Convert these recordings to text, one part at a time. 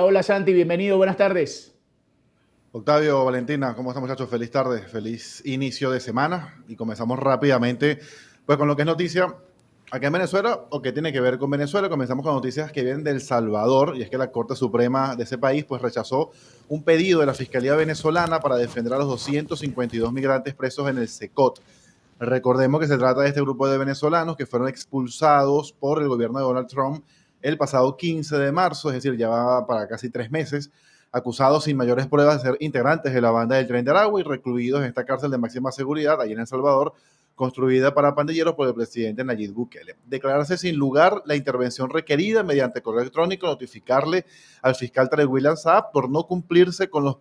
Hola Santi, bienvenido, buenas tardes. Octavio, Valentina, ¿cómo están muchachos? Feliz tarde, feliz inicio de semana y comenzamos rápidamente pues con lo que es noticia acá en Venezuela o que tiene que ver con Venezuela. Comenzamos con noticias que vienen del Salvador y es que la Corte Suprema de ese país pues rechazó un pedido de la Fiscalía venezolana para defender a los 252 migrantes presos en el SECOT. Recordemos que se trata de este grupo de venezolanos que fueron expulsados por el gobierno de Donald Trump el pasado 15 de marzo, es decir, ya va para casi 3 meses, acusados sin mayores pruebas de ser integrantes de la banda del Tren de Aragua y recluidos en esta cárcel de máxima seguridad allí en El Salvador, construida para pandilleros por el presidente Nayib Bukele. Declararse sin lugar la intervención requerida mediante correo electrónico, notificarle al fiscal Tarek William Saab por no cumplirse con los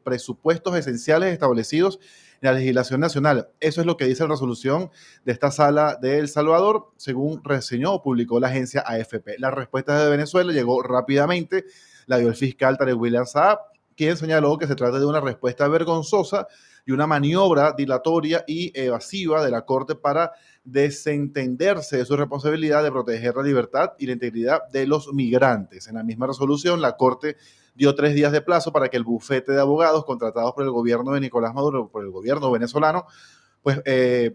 presupuestos esenciales establecidos en la legislación nacional. Eso es lo que dice la resolución de esta sala de El Salvador, según reseñó o publicó la agencia AFP. La respuesta de Venezuela llegó rápidamente, la dio el fiscal Tarek William Saab, quien señaló que se trata de una respuesta vergonzosa y una maniobra dilatoria y evasiva de la Corte para desentenderse de su responsabilidad de proteger la libertad y la integridad de los migrantes. En la misma resolución, la Corte dio 3 días de plazo para que el bufete de abogados contratados por el gobierno de Nicolás Maduro, por el gobierno venezolano, pues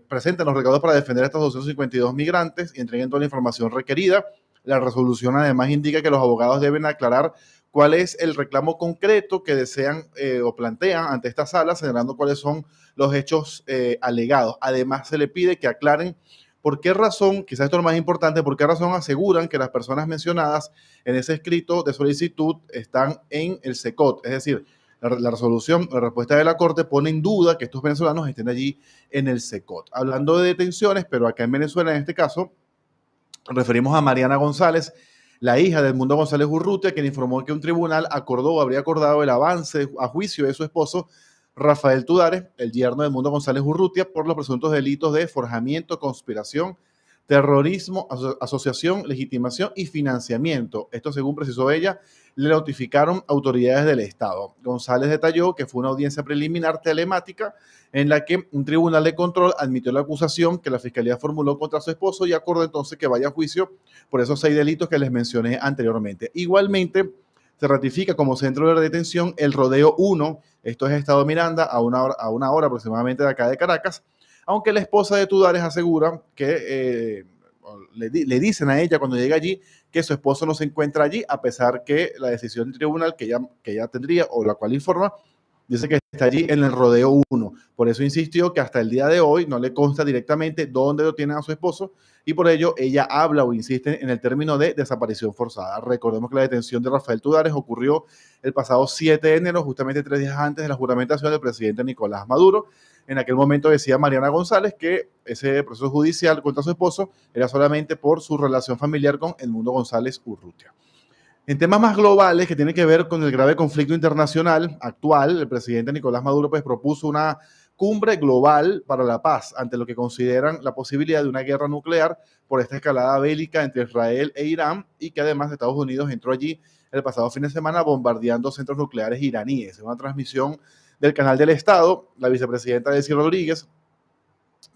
presenten los recaudos para defender a estos 252 migrantes y entreguen toda la información requerida. La resolución además indica que los abogados deben aclarar cuál es el reclamo concreto que desean o plantean ante esta sala, señalando cuáles son los hechos alegados. Además, se le pide que aclaren por qué razón, quizás esto es lo más importante, por qué razón aseguran que las personas mencionadas en ese escrito de solicitud están en el SECOT. Es decir, la resolución, la respuesta de la Corte pone en duda que estos venezolanos estén allí en el SECOT. Hablando de detenciones, pero acá en Venezuela, en este caso, referimos a Mariana González, la hija del Mundo González Urrutia, quien informó que un tribunal acordó o habría acordado el avance a juicio de su esposo, Rafael Tudares, el yerno del Mundo González Urrutia, por los presuntos delitos de forjamiento, conspiración, terrorismo, asociación, legitimación y financiamiento. Esto, según precisó ella, le notificaron autoridades del Estado. González detalló que fue una audiencia preliminar telemática en la que un tribunal de control admitió la acusación que la fiscalía formuló contra su esposo y acordó entonces que vaya a juicio por esos 6 delitos que les mencioné anteriormente. Igualmente, se ratifica como centro de detención el Rodeo 1, esto es Estado Miranda, a una hora aproximadamente de acá de Caracas, aunque la esposa de Tudares asegura que le dicen a ella cuando llega allí que su esposo no se encuentra allí, a pesar que la decisión del tribunal que ella tendría o la cual informa dice que está allí en el Rodeo 1. Por eso insistió que hasta el día de hoy no le consta directamente dónde lo tienen a su esposo y por ello ella habla o insiste en el término de desaparición forzada. Recordemos que la detención de Rafael Tudares ocurrió el pasado 7 de enero, justamente 3 días antes de la juramentación del presidente Nicolás Maduro. En aquel momento decía Mariana González que ese proceso judicial contra su esposo era solamente por su relación familiar con el Mundo González Urrutia. En temas más globales que tienen que ver con el grave conflicto internacional actual, el presidente Nicolás Maduro pues, propuso una cumbre global para la paz ante lo que consideran la posibilidad de una guerra nuclear por esta escalada bélica entre Israel e Irán y que además Estados Unidos entró allí el pasado fin de semana bombardeando centros nucleares iraníes. En una transmisión del canal del Estado, la vicepresidenta Delcy Rodríguez,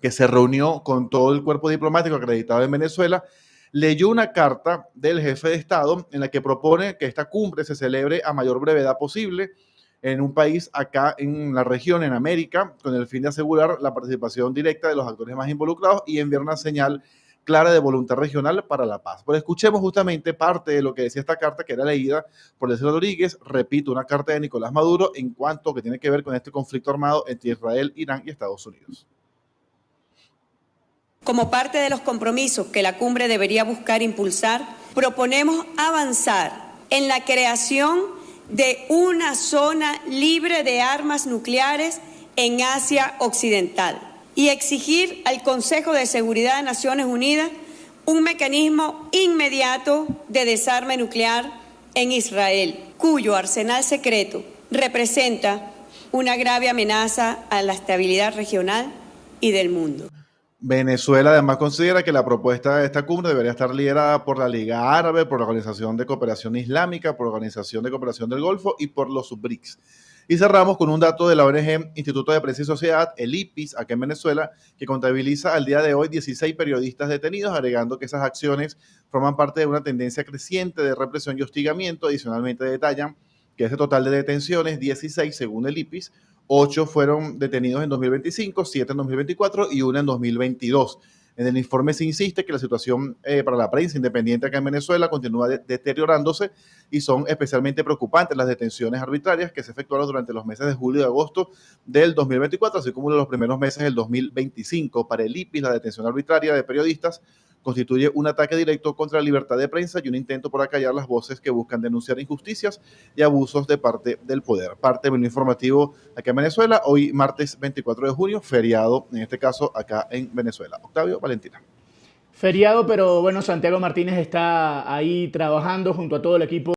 que se reunió con todo el cuerpo diplomático acreditado en Venezuela, leyó una carta del jefe de Estado en la que propone que esta cumbre se celebre a mayor brevedad posible en un país acá en la región, en América, con el fin de asegurar la participación directa de los actores más involucrados y enviar una señal clara de voluntad regional para la paz. Pero escuchemos justamente parte de lo que decía esta carta que era leída por Delcy Rodríguez, repito, una carta de Nicolás Maduro en cuanto que tiene que ver con este conflicto armado entre Israel, Irán y Estados Unidos. Como parte de los compromisos que la cumbre debería buscar impulsar, proponemos avanzar en la creación de una zona libre de armas nucleares en Asia Occidental y exigir al Consejo de Seguridad de Naciones Unidas un mecanismo inmediato de desarme nuclear en Israel, cuyo arsenal secreto representa una grave amenaza a la estabilidad regional y del mundo. Venezuela además considera que la propuesta de esta cumbre debería estar liderada por la Liga Árabe, por la Organización de Cooperación Islámica, por la Organización de Cooperación del Golfo y por los BRICS. Y cerramos con un dato de la ONG Instituto de Prensa y Sociedad, el IPIS, acá en Venezuela, que contabiliza al día de hoy 16 periodistas detenidos, agregando que esas acciones forman parte de una tendencia creciente de represión y hostigamiento. Adicionalmente detallan que ese total de detenciones, 16 según el IPIS, 8 fueron detenidos en 2025, 7 en 2024 y 1 en 2022. En el informe se insiste que la situación para la prensa independiente acá en Venezuela continúa deteriorándose y son especialmente preocupantes las detenciones arbitrarias que se efectuaron durante los meses de julio y agosto del 2024, así como los primeros meses del 2025. Para el IPIS, la detención arbitraria de periodistas constituye un ataque directo contra la libertad de prensa y un intento por acallar las voces que buscan denunciar injusticias y abusos de parte del poder. Parte del informativo acá en Venezuela, hoy martes 24 de junio, feriado, en este caso acá en Venezuela. Octavio, Valentina. Feriado, pero bueno, Santiago Martínez está ahí trabajando junto a todo el equipo